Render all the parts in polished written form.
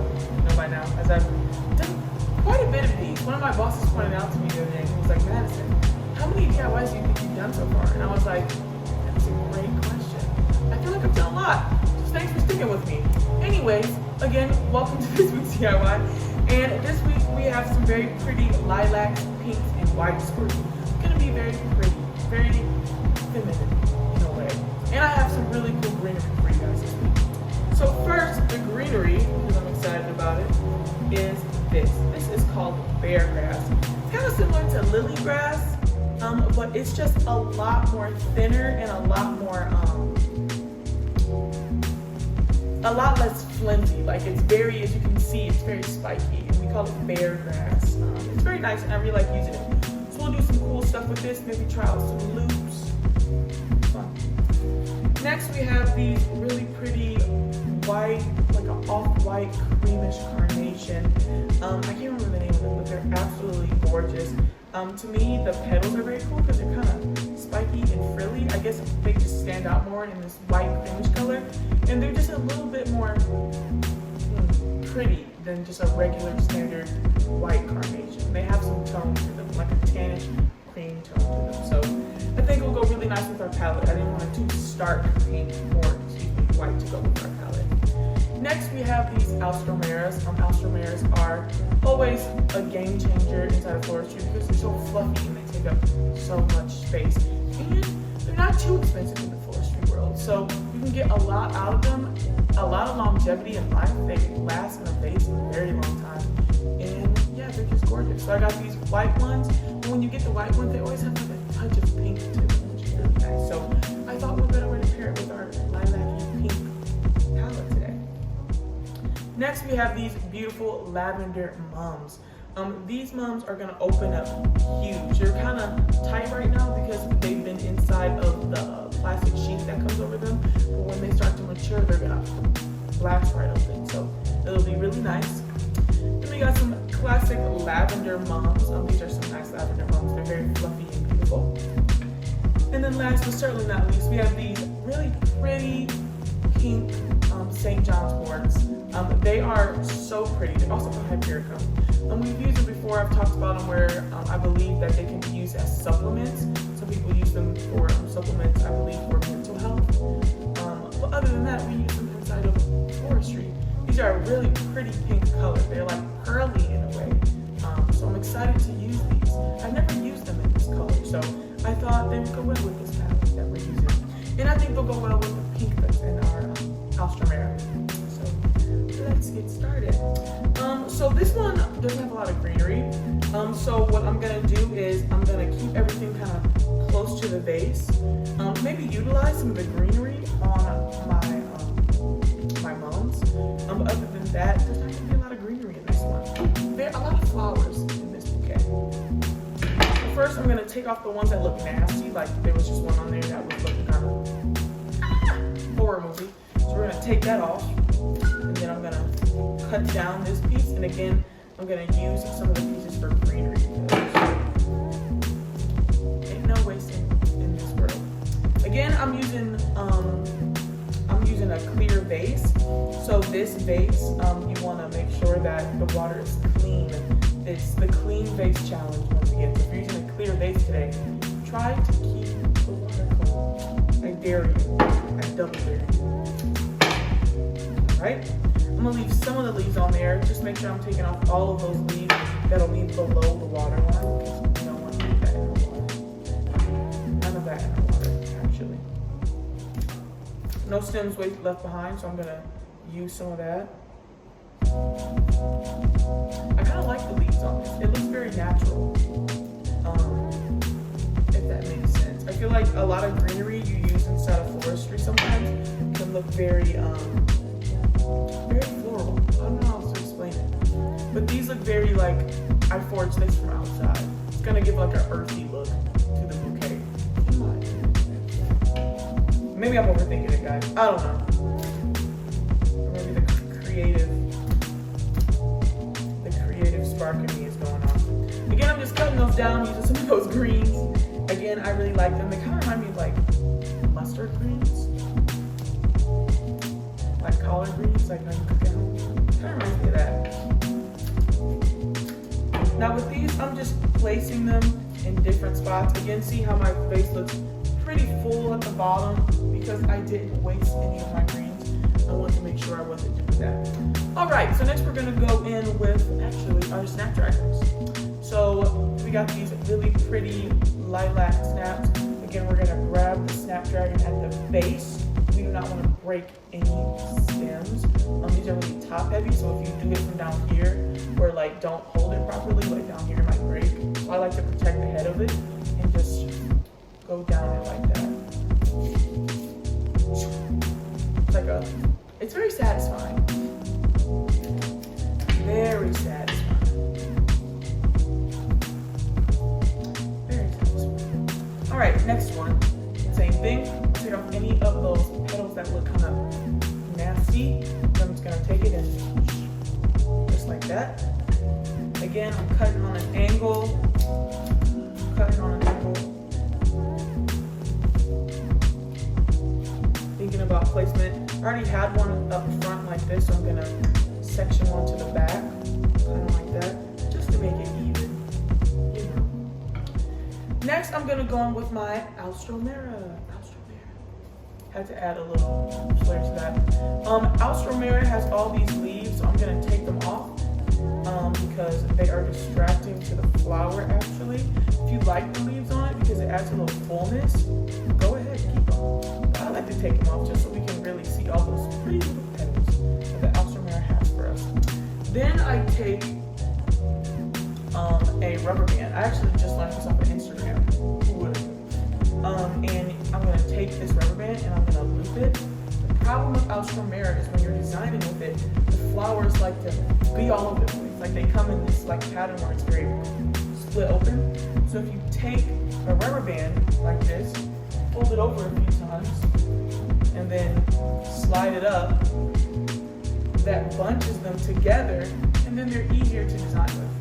know by now, as I've done quite a bit of these. One of my bosses pointed out to me the other day, and he was like, Madison, how many DIYs do you think you've done so far? And I was like, that's a great question. I feel like I've done a lot. So thanks for sticking with me. Anyways, again, welcome to this week's DIY. And this week we have some very pretty lilacs, pinks, and whites for you. It's gonna be very pretty, very feminine in a way. And I have some really cool greenery for you guys this week. So first, the greenery, because I'm excited about it, is this. This is called bear grass. It's kind of similar to lily grass, but it's just a lot more thinner and a lot less flimsy. Like it's very, as you can see, it's very spiky, and we call it bear grass. It's very nice, and I really like using it. So we'll do some cool stuff with this. Maybe try out some loops. Fun. Next, we have these really pretty white, like an off-white creamish carnation. I can't remember the name of them, but they're absolutely gorgeous. To me, the petals are very cool because they're kind of spiky and frilly. I guess they just stand out more in this white creamish color, and they're just a little bit more pretty than just a regular standard white carnation. They have some tone to them, like a tannish cream tone to them. So I think it will go really nice with our palette. I didn't want it too stark pink or white to go with our palette. Next, we have these alstroemeras. Alstroemeras are always a game changer inside of floristry because they're so fluffy and they take up so much space. And they're not too expensive in the floristry world. So you can get a lot out of them, a lot of longevity in life. They last in a vase a very long time. And yeah, they're just gorgeous. So I got these white ones. And when you get the white ones, they always have like a touch of pink to them, which is really nice. So I thought what better way to pair it with our lilac pink palette today. Next, we have these beautiful lavender mums. These mums are gonna open up huge. They're kind of tight right now because they've been inside of the plastic sheet that comes over them. But when they start to mature, they're gonna blast right open. So it'll be really nice. Then we got some classic lavender mums. These are some nice lavender mums. They're very fluffy and beautiful. And then last but certainly not least, we have these really pretty pink St. John's worts. They are so pretty. They're also called Hypericum. We've used them before. I've talked about them where I believe that they can be used as supplements. Some people use them for supplements, I believe, for mental health. But other than that, we use them inside of forestry. These are a really pretty pink color. They're like pearly in a way. So I'm excited to use these. I've never used them in this color, so I thought they would go well with this palette that we're using. And I think they'll go well with the pink that's in our alstroemera. So let's get started. So this one doesn't have a lot of greenery. So what I'm gonna do is I'm gonna keep everything kind of close to the vase. Maybe utilize some of the greenery on my mums. But other than that, there's not gonna be a lot of greenery in this one. There are a lot of flowers in this bouquet. So first, I'm gonna take off the ones that look nasty, like there was just one on there that was looking kind of horror movie. So we're gonna take that off, and then I'm gonna cut down this piece, and again, I'm gonna use some of the pieces for greenery. Ain't no wasting in this world. Again, I'm using a clear vase. So this vase, you wanna make sure that the water is clean. It's the clean vase challenge once again. If you're using a clear vase today, try to keep the water clean. I dare you. I double dare you. All right? I'm gonna leave some of the leaves on there. Just make sure I'm taking off all of those leaves that'll be below the water line because you don't want to leave that in the water. None of that in the water, actually. No stems left behind, so I'm gonna use some of that. I kind of like the leaves on this. It looks very natural, if that makes sense. I feel like a lot of greenery you use inside of forestry sometimes can look very floral. I don't know how to explain it. But these look very like, I forged this from outside. It's gonna give like an earthy look to the bouquet. Maybe I'm overthinking it, guys. I don't know. Or maybe the creative spark in me is going on. Again, I'm just cutting those down using some of those greens. Again, I really like them. They kind of remind me of like mustard greens. Like collard greens, like how you cook at home. Kind of reminds me of spots. Again, see how my face looks pretty full at the bottom because I didn't waste any of my greens. I want to make sure I wasn't doing that. All right, so next we're gonna go in with actually our snapdragons. So we got these really pretty lilac snaps. Again, we're gonna grab the snapdragon at the base. We do not want to break any stems. These are really top heavy, so if you do it from down here, or like don't hold it properly, like down here it might break. So I like to protect the head of it and just go down it like that. It's very satisfying. Very satisfying. Very satisfying. All right, next one. Same thing. Take off any of those petals that look kind of nasty. I'm just gonna take it and just like that. Again, I'm cutting on an angle. Thinking about placement. I already had one up front like this, so I'm gonna section one to the back, kind of like that, just to make it even. You know. Next, I'm gonna go in with my Alstromera. Had to add a little flair to that. Alstromera has all these leaves, so I'm gonna take them off because they are distracting to the flower actually. If you like the leaves on it because it adds a little fullness, go ahead, keep them. But I like to take them off just so we can really see all those pretty little petals that the Alstromera has for us. Then I take a rubber band. I actually just learned this off of Instagram. Who would've? And I'm going to take this rubber band and I'm going to loop it. The problem with Alstromera is when you're designing with it, the flowers like to be all over the place. Like they come in this like pattern where it's very split open. So if you take a rubber band like this, fold it over a few times, and then slide it up, that bunches them together, and then they're easier to design with.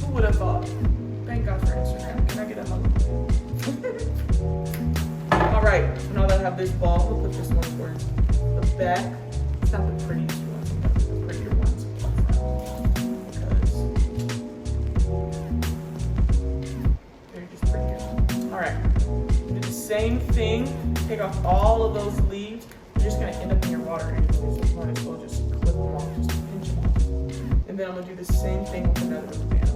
Who would have thought? Thank God for Instagram. Can I get a hug? All right, so now that I have this ball, we'll put this one towards the back. It's not the prettiest one, sometimes the prettier ones because they're just prettier. All right, do the same thing. Take off all of those leaves. You're just gonna end up in your water anyway, so you might as well just clip them off, just pinch them off. And then I'm gonna do the same thing with another rubber band.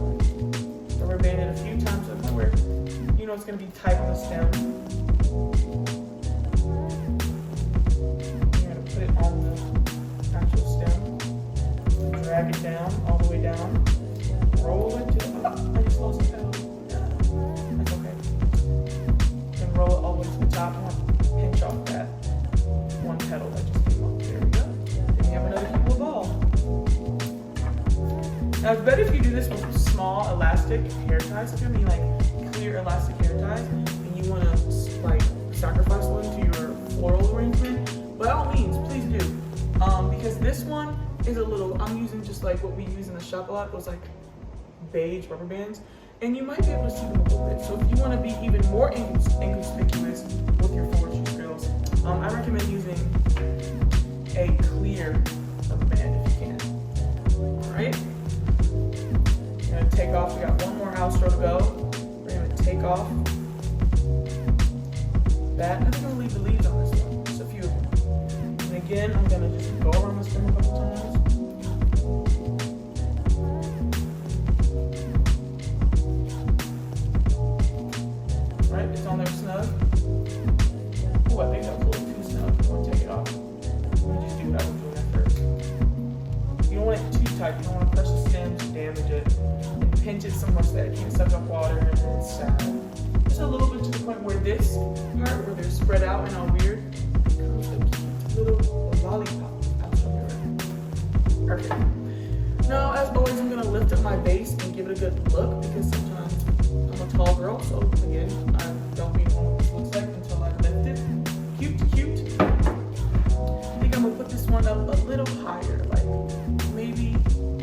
Rubber band it a few times to the point where you know it's going to be tight on the stem. You're going to put it on the actual stem, drag it down, all the way down, roll it to I just lost the petal. That's okay. Then roll it all the way to the top and pinch off that one petal that just came off. There we go. Then you have another cool ball. Now it's better if you do this with small elastic hair ties. If you mean like clear elastic hair ties and you want to like sacrifice one to your floral arrangement, by all means, please do. Because this one is a little, I'm using just like what we use in the shop a lot, those like beige rubber bands, and you might be able to see them a little bit. So if you want to be even more inconspicuous with your forward shoe girls, I recommend using a clear rubber band if you can. All right. We're going to take off, we got one more Alstro to go. We're going to take off that. I think I'm going to leave the leaves on this one, just a few of them. And again, I'm going to just go around the stem a couple times. Right, it's on there snug. Oh, I think that was a little too snug. I'm going to take it off. Let me just do what I was doing at first. You don't want it too tight. You don't want to crush the stems and damage it. And pinch it so much that it can't suck up water and then it's sad. Just a little bit to the point where this part, where they're spread out and all weird, becomes a cute little lollipop. Perfect. Now, as always, I'm going to lift up my base and give it a good look because sometimes I'm a tall girl, so again, I don't even know what this looks like until I lift it. Cute, cute. I think I'm going to put this one up a little higher, like maybe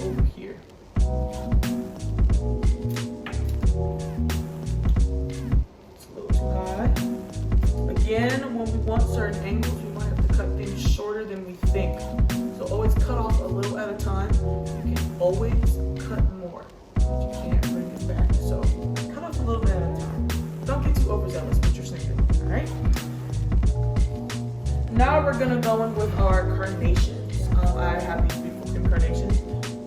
over here. It's a little too high. Again, when we want certain angles, we might have to cut things shorter than we think. So always cut off a little at a time. You can always cut more, but you can't bring it back. So we're gonna go in with our carnations. I have these beautiful cream carnations.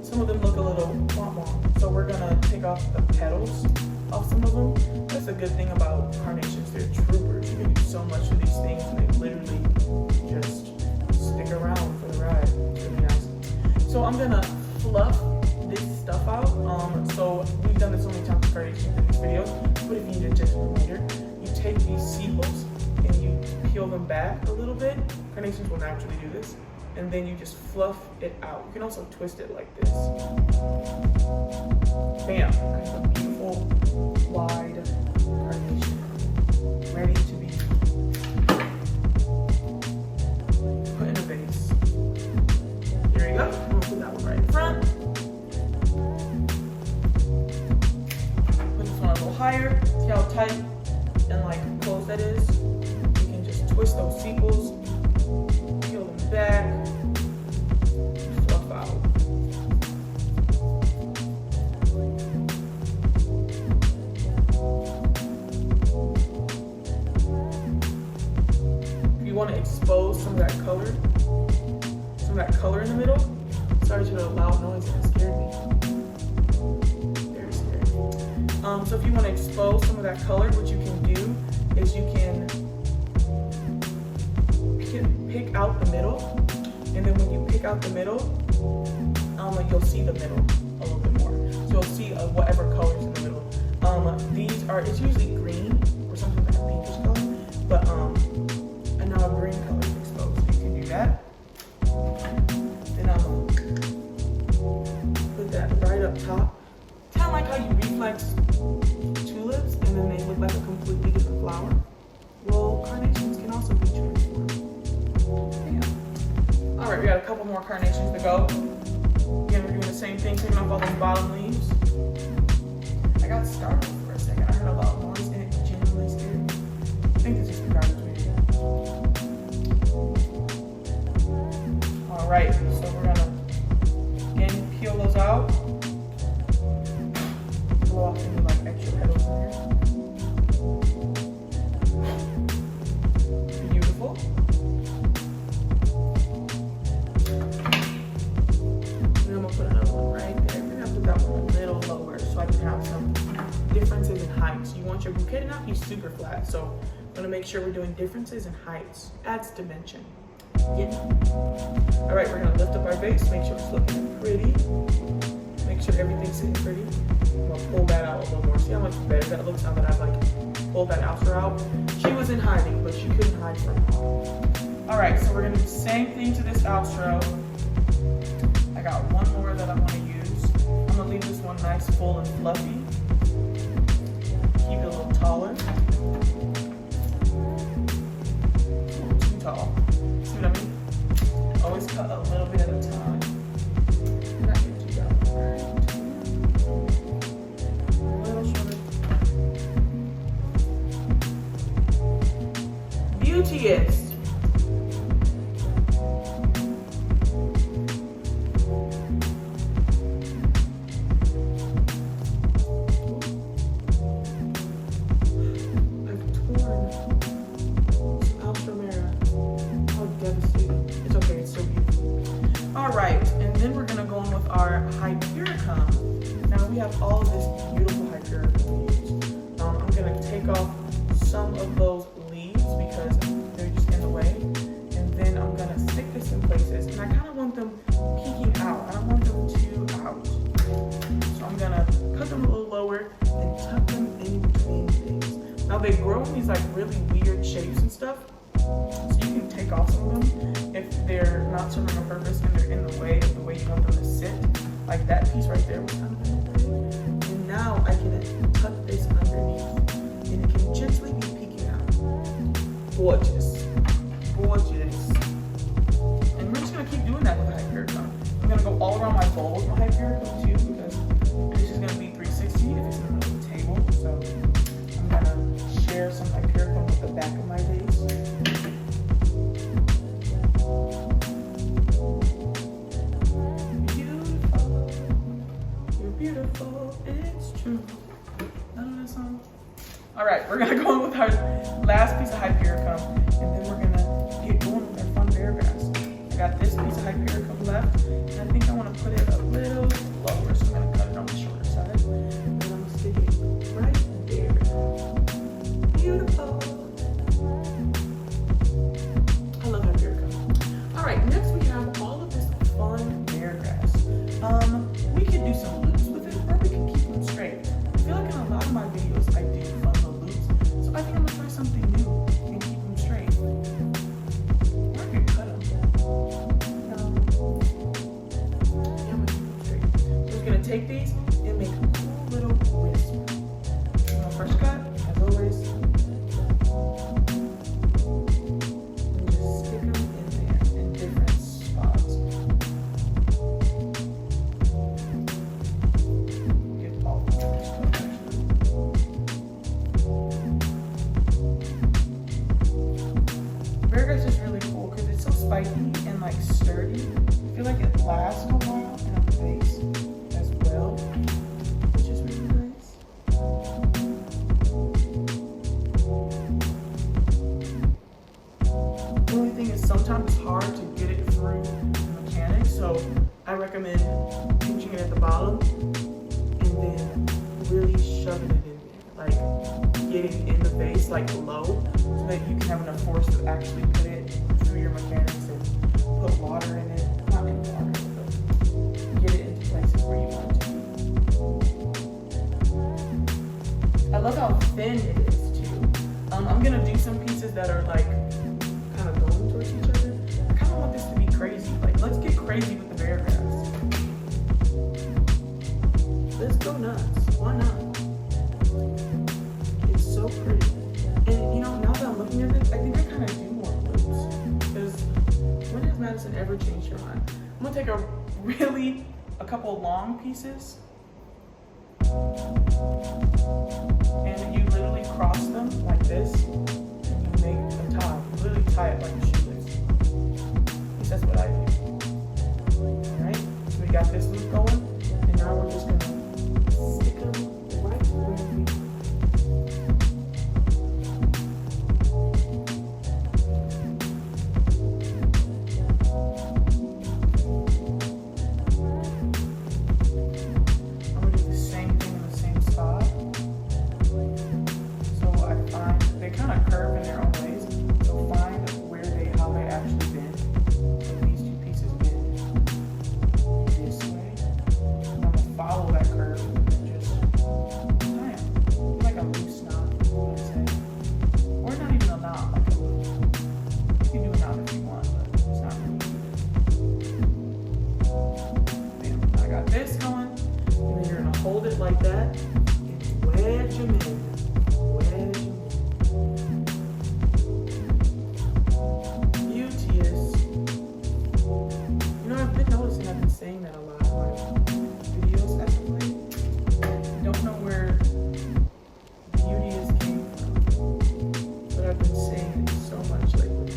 Some of them look a little womp, so we're gonna take off the petals off some of them. That's a good thing about carnations, they're troopers. You can do so much with these things and they literally just stick around for the ride. It's really nice. So I'm gonna fluff this stuff out. So we've done this so many times with carnations in these videos, but if you need a gentle reminder, you take these sepals and you peel them back a little bit. Carnations will naturally do this. And then you just fluff it out. You can also twist it like this. Bam, that's a beautiful, wide carnation. Ready to be put in a vase. Here you go. I'm gonna put that one right in front. Put this one a little higher. See how tight and like close that is? You can just twist those sepals, peel them back. Want to expose some of that color in the middle. Sorry to the loud noise, it scared me. Very scary. So if you want to expose some of that color, what you can do is you can pick out the middle, and then when you pick out the middle, you'll see the middle a little bit more. So you'll see whatever colors in the middle. It's usually green or something like a pinkish color, but now a green color is exposed, so you can do that. Then I'll put that right up top. Kind of like how you reflex tulips and then they look like a completely different flower. Well, carnations can also be transformed. Yeah. All right, we got a couple more carnations to go. Again, we're doing the same thing, taking off all those bottom leaves. I got startled for a second. I heard a loud noise and it genuinely scared me. I think this is the garbage video. Alright, so we're gonna again peel those out. Blow off any like extra petals in here. Beautiful. And I'm gonna put another one right there. We're gonna put that one a little lower so I can have some differences in heights. You want your bouquet to not be super flat, so I'm gonna make sure we're doing differences in heights. Adds dimension. Yeah. All right, we're gonna lift up our vase, make sure it's looking pretty. Make sure everything's sitting pretty. I'm gonna pull that out a little more. See how much better that looks now that I've like pulled that ouster out? She was in hiding, but she couldn't hide from it. All right, so we're gonna do the same thing to this outro. I got one more that I wanna use. I'm gonna leave this one nice, full, and fluffy. Keep it a little taller. A little too tall. See what I mean? Always cut a little bit at a time. Not get too down. A little shorter. Beauteous. All of this beautiful hypericum leaves. I'm going to take off some of those leaves because they're just in the way. And then I'm going to stick this in places. And I kind of want them peeking out. I don't want them too out. So I'm going to cut them a little lower and tuck them in between things. Now they grow in these like really weird shapes and stuff. So you can take off some of them if they're not serving a purpose and they're in the way of the way you want them to sit. Like that piece right there was kind of in the way. And now I can tuck this underneath and it can gently be peeking out. Gorgeous. Gorgeous. And we're just going to keep doing that with the hypericum. I'm going to go all around my bowl with my hypericum too because this is going to be 360 if it's in the middle of the table. So I'm going to share some hypericum with the back of my vase. Beautiful, it's true. None of this song. All right, we're gonna go in with our last piece of hypericum, and then we're gonna get going with our fun grass. I got this piece of hypericum left, and I think I want to put it a little lower, so I'm going to cut it on the shorter side. And I'm going to stick it right there. Beautiful. I love hypericum. All right, next we have all of this fun bear grass. We could do some loops with it, or we can keep them straight. I feel like in a lot of my videos I do fun little loops, so I think I'm gonna try something new and keep them straight. Or I could cut them. No. Yeah, I'm gonna keep them straight. So I'm just gonna take these and make a cool little wisp. First cut, as always. Spiky and like sturdy. I feel like it lasts a while in a vase as well, which is really nice. The only thing is sometimes it's hard to get it through the mechanics, so I recommend pinching it at the bottom and then really shoving it in there, like getting in the vase like low, so that you can have enough force to actually put it through your mechanics and put water in it, not in water, but get it into places where you want it to be. I love how thin it is too. I'm gonna do some pieces that are like kind of going towards each other. I kind of want this to be crazy. Like, let's get crazy with the bear grass. Let's go nuts. Why not? It's so pretty. And you know, now that I'm looking at this, I think I kind of do want loops. Because when has Madison ever changed your mind? I'm gonna take a couple long pieces, and you literally cross them like this, and you make a tie. You literally tie it like a shoelace. At least that's what I do. Alright, so we got this loop going, and now we're just gonna stick them right where we need. Like that, and wedge them in. Wedge them in. Beauteous. You know, I've been noticing, I've been saying that a lot in my videos as of late. I don't know where beauteous came from, but I've been saying it so much lately.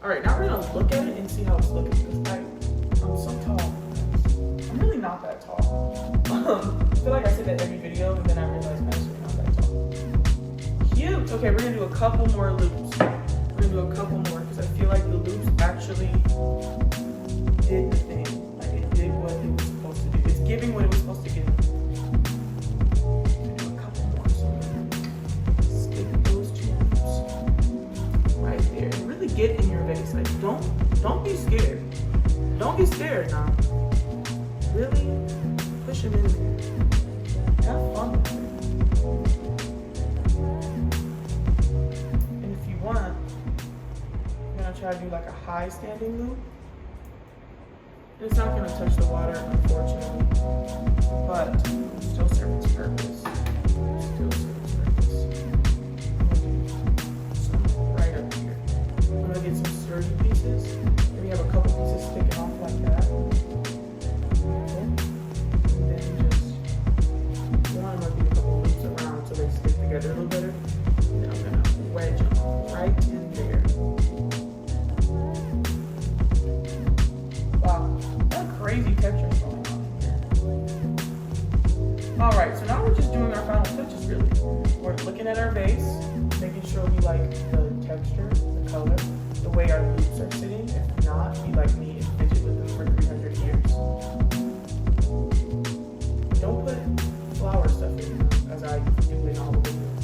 Alright, now we're gonna look at it and see how it's looking, because I'm so tall. I'm really not that tall. I feel like I say that every video, and then I realize I'm actually not that tall. Cute! Okay, we're gonna do a couple more loops. We're gonna do a couple more, because I feel like the loops actually did the thing. Like, it did what it was supposed to do. It's giving what it was supposed to give. We're gonna do a couple more. So I'm gonna stick those two loops right there. And really get in your vase. Like, don't be scared. Don't be scared now. Really push them in there. Have fun with it. And if you want, I'm gonna try to do like a high standing loop. It's not gonna touch the water, unfortunately, but it'll still serve its purpose. Still serve its purpose. I'm gonna do some right up here. I'm gonna get some sturdy pieces. Maybe have a couple pieces sticking off like that. Together a little better. And then I'm gonna wedge them right in there. Wow, what crazy texture is going on here. Alright, so now we're just doing our final touches really. We're looking at our vase, making sure we like the texture, the color, the way our leaves are sitting. If not, be like me and fidget with them for 300 years. Don't put flower stuff in them, as I do in all the videos.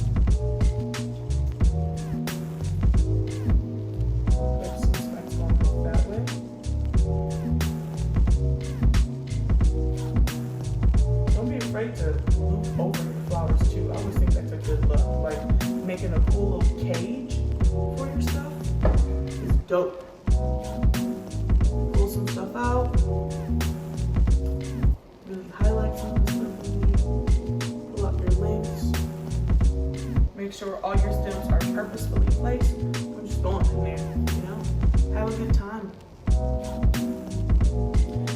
Put some specks going off that way. Don't be afraid to loop over your flowers too. I always think that's a good look. Like making a cool little cage for your stuff is dope. Pull some stuff out. Really highlight some of the stuff you need. Pull up your links. Make sure all your stems are purposefully placed. I'm just throwing them in there, you know? Have a good time.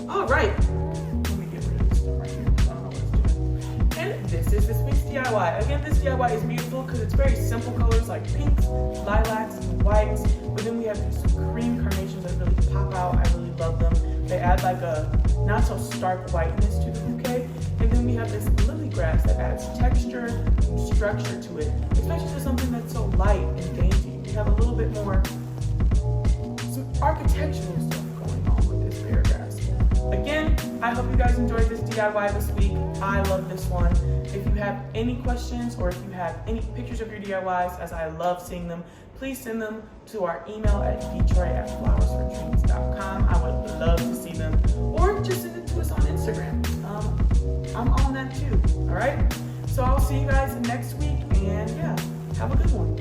All right. Let me get rid of this stuff right here because I don't know what it's doing. And this is this week's DIY. Again, this DIY is beautiful because it's very simple colors like pinks, lilacs, and whites. But then we have these cream carnations that really pop out. I really love them. They add like a not so stark whiteness to the bouquet. And then we have this lily grass that adds texture and structure to it, especially for something that's so light and dainty. We have a little bit more, some architectural stuff going on with this bear grass. Again, I hope you guys enjoyed this DIY this week. I love this one. If you have any questions or if you have any pictures of your DIYs, as I love seeing them, please send them to our email at detroit@flowersfordreams.com. I would love to see them. Or just send it to us on Instagram. I'm on that too, all right? So I'll see you guys next week, and yeah, have a good one.